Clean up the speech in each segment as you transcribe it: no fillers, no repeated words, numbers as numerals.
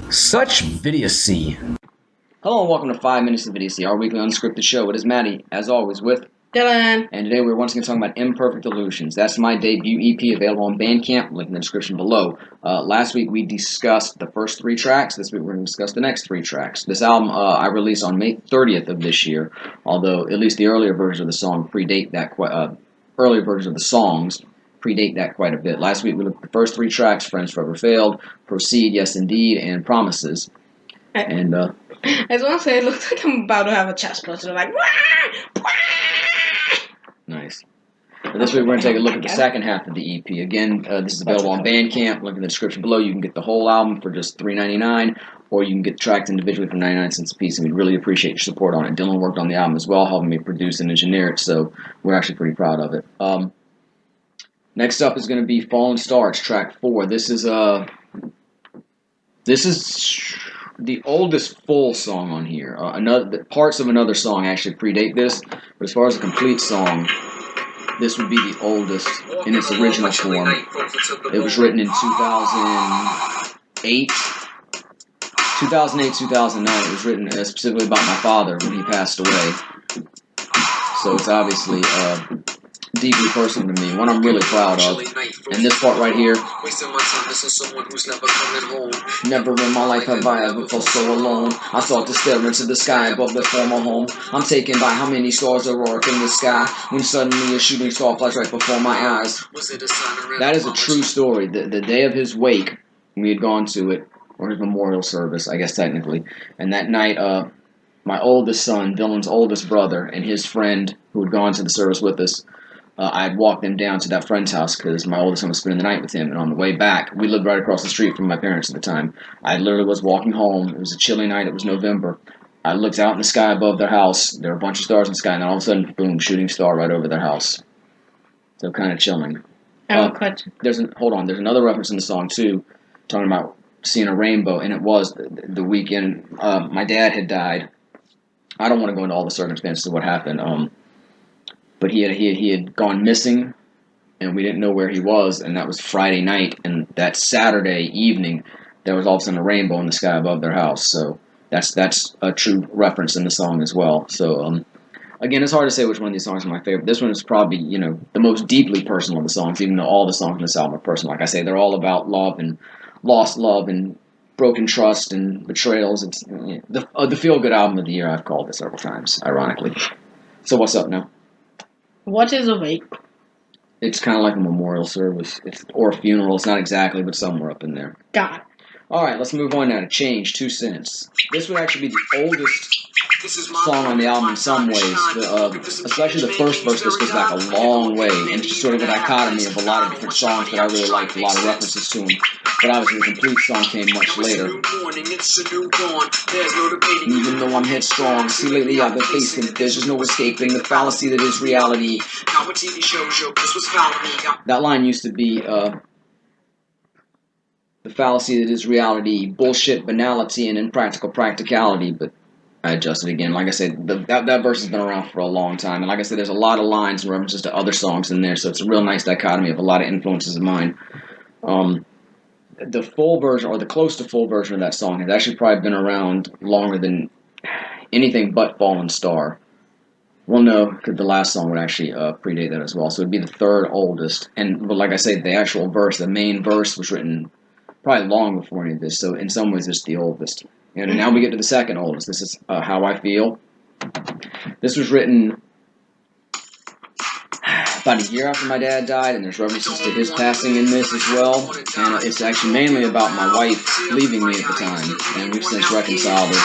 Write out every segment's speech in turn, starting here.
Such Vidiocy. Hello and welcome to 5 Minutes of Vidiocy, our weekly unscripted show. It is Matty, as always, with Dylan. And today we're once again talking about Imperfect Illusions. That's my debut EP available on Bandcamp, link in the description below. Last week we discussed the first 3 tracks. This week we're going to discuss the next 3 tracks. This album I released on May 30th of this year, although at least the earlier versions of the song predate that earlier versions of the songs predate that quite a bit. Last week we looked at the first 3 tracks: Friends Forever Failed, Proceed, Yes Indeed, and Promises. And I just want to say, it looks like I'm about to have a chest burst. They're like, wah! Nice. But this week we're going to take a look at the second half of the EP. Again, this is available on Bandcamp. Link in the description below. You can get the whole album for just $3.99, or you can get the tracks individually for 99 cents a piece, and we'd really appreciate your support on it. Dylan worked on the album as well, helping me produce and engineer it, so we're actually pretty proud of it. Next up is going to be Fallen Star. It's track 4. This is the oldest full song on here. Parts of another song actually predate this, but as far as a complete song, this would be the oldest in its original form. It was written in 2008, 2009. It was written specifically about my father when he passed away. So it's obviously deeply personal to me, one I'm really proud of. And this part right here, never in my life have I ever felt so alone. I start to stare into the sky above the former home. I'm taken by how many stars there are in the sky, when suddenly a shooting star flies right before my eyes. That is a true story. The day of his wake, we had gone to it, or his memorial service, I guess technically, and that night, my oldest son, Dylan's oldest brother, and his friend who had gone to the service with us, I had walked them down to that friend's house because my oldest son was spending the night with him. And on the way back, we lived right across the street from my parents at the time. I literally was walking home. It was a chilly night. It was November. I looked out in the sky above their house. There were a bunch of stars in the sky, and then all of a sudden, boom, shooting star right over their house. So kind of chilling. There's another reference in the song too, talking about seeing a rainbow, and it was the weekend my dad had died. I don't want to go into all the circumstances of what happened. But he had gone missing, and we didn't know where he was, and that was Friday night. And that Saturday evening, there was all of a sudden a rainbow in the sky above their house. So that's a true reference in the song as well. So again, it's hard to say which one of these songs is my favorite. This one is probably the most deeply personal of the songs, even though all the songs in this album are personal. Like I say, they're all about love and lost love and broken trust and betrayals. It's the feel-good album of the year. I've called it several times, ironically. So what's up now? What is a wake? It's kind of like a memorial service, or a funeral. It's not exactly, but somewhere up in there. Got it. All right, let's move on now to Change, 2 Cents. This would actually be the oldest song on the album in some ways, especially the first verse. This goes back a long way, and it's just sort of a dichotomy of a lot of different songs that I really liked, a lot of references to them. But obviously the complete song came much later. Even though I'm headstrong, see lately I've been facing, there's just no escaping the fallacy that is reality. That line used to be, the fallacy that is reality, bullshit, banality, and impractical practicality, but I adjusted again. Like I said, that verse has been around for a long time, and like I said, there's a lot of lines and references to other songs in there, so it's a real nice dichotomy of a lot of influences of mine. The full version, or the close to full version of that song, has actually probably been around longer than anything but Fallen Star. Well, no, because the last song would actually predate that as well, so it would be the third oldest. But like I said, the actual verse, the main verse, was written probably long before any of this, so in some ways it's the oldest. And now we get to the second oldest. This is How I Feel. This was written about a year after my dad died, and there's references to his passing in this as well. And it's actually mainly about my wife leaving me at the time, and we've since reconciled her.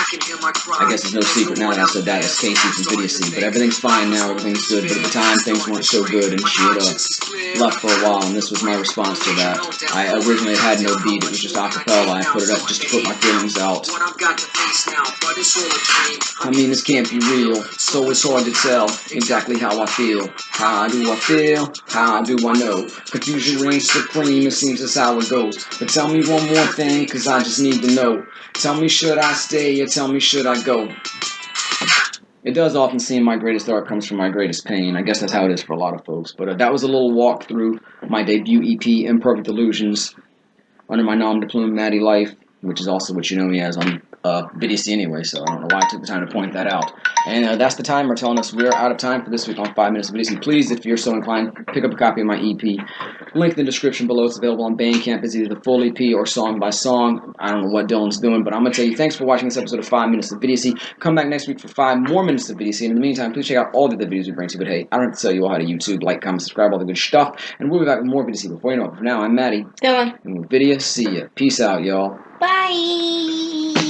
I guess it's no secret now that I said that, it's Casey from Vidiocy, but everything's fine now, everything's good, but at the time things weren't so good, and she had left for a while, and this was my response to that. I originally had no beat, it was just a cappella. I put it up just to put my feelings out. I mean, this can't be real, so it's hard to tell exactly how I feel. How do I feel? How do I know? Confusion reigns supreme, it seems that's how it goes. But tell me one more thing, cause I just need to know. Tell me, should I stay, or tell me, should I go? It does often seem my greatest art comes from my greatest pain. I guess that's how it is for a lot of folks. But that was a little walk through my debut EP, Imperfect Illusions, under my nom de plume, Matty.life. which is also what you know me as on Vidiocy anyway, so I don't know why I took the time to point that out. And that's the timer telling us we're out of time for this week on 5 Minutes of Vidiocy. Please, if you're so inclined, pick up a copy of my EP. Link in the description below. It's available on Bandcamp. It's either the full EP or song by song. I don't know what Dylan's doing, but I'm going to tell you thanks for watching this episode of 5 Minutes of Vidiocy. Come back next week for 5 more minutes of Vidiocy. And in the meantime, please check out all the other videos we bring to you. But hey, I don't have to tell you all how to YouTube, like, comment, subscribe, all the good stuff. And we'll be back with more Vidiocy before you know it. For now, I'm Matty. Dylan. And with Vidiocy, see ya. Peace out, y'all. Bye.